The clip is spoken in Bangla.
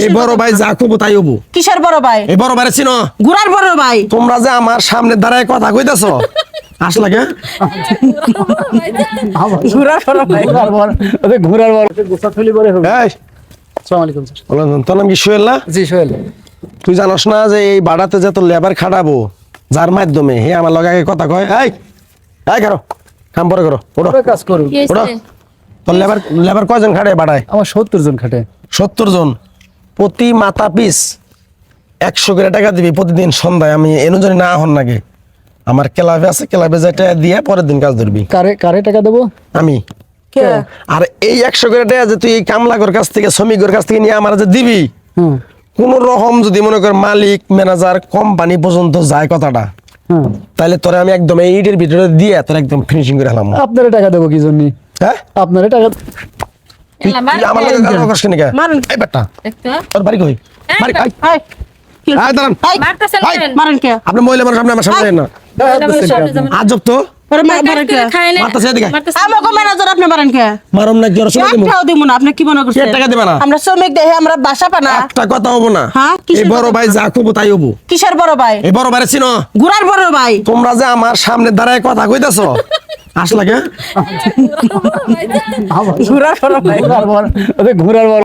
এই বড় ভাই যা কব তাই হবো। কিসের বড় ভাই? এই বড় ভাই চিনো? ঘোড়ার বড় ভাই। তোমরা যে আমার সামনে দাঁড়ায় কথা কইতাছো আসলা কে? ঘোড়ার বড় ভাই। ঘোড়ার বড় গোসা থলি বড় হবে। এই আসসালামু আলাইকুম স্যার। বলেন তোর নাম কি সোহেল না? জি সোহেল। তুই জানোস না যে এই বাড়াতে যে তোর লেবার খাটাবো যার মাধ্যমে হে আমার লগে আগে কথা কয় এই এই করো কাম পরে করো ওড়ো পরে কাজ করুন। ওড়ো তোর লেবার কয়জন খাটে বাড়ায়? আমার 70 জন খাটে। 70 জন প্রতি মাথা পিস 100 করে টাকা দিবি প্রতিদিন সন্ধ্যায়। আমি এনুজনে না হন নাকি আমার ক্লাবে আছে, ক্লাবে যেটা দিয়ে পরের দিন কাজ ধরবি। কারে টাকা দেবো? আমি কে? আর এই 100 করে টাকা যে তুই এই কামলাগর কাছ থেকে শ্রমিকর কাছ থেকে নিয়ে আমার যে দিবি, হুম কোন রকম যদি মনে কর মালিক ম্যানেজার কোম্পানি পর্যন্ত যায় কথাটা, হুম। তাহলে তোরে আমি একদম এই ইটের ভিতরে দিয়ে তোর একদম ফিনিশিং করে হলাম। আপনারে টাকা দেবো কি জন্য? হ্যাঁ আপনারে টাকা তুই আমার লগে কথা কইছিস কেন? মারুন। এই বেটা তোর বাড়ি কই? বাড়ি কই? এই, কি হলো? আয় দাঁড়ান। এই, মারেন কে? আপনি মহিলা মানুষ, আপনি আমার সামনে যান না। আজব তো ওরে মারেন কে? মারতাছে এদিকে। আমাকে ম্যানেজার আপনি মারেন কে? মারুম না কি ওর সময় দেবো? একটাও দিব না। আপনি কি মনে করছেন? কে টাকা দিবে না? আমরা শ্রমিক দেখে আমরা বাসা পানা। একটা কথা হবো না। হ্যাঁ, কিসের এই বড় কথা? ভাই যা কব তাই হবো। কিসের বড় ভাই? এই বড় ভাই চিনো? ঘোড়ার বড় ভাই। তোমরা যে আমার সামনে দাঁড়ায় কথা কইতাছো আসলা কে? ঘোড়ার বড় ভাই। ঘোড়ার বড়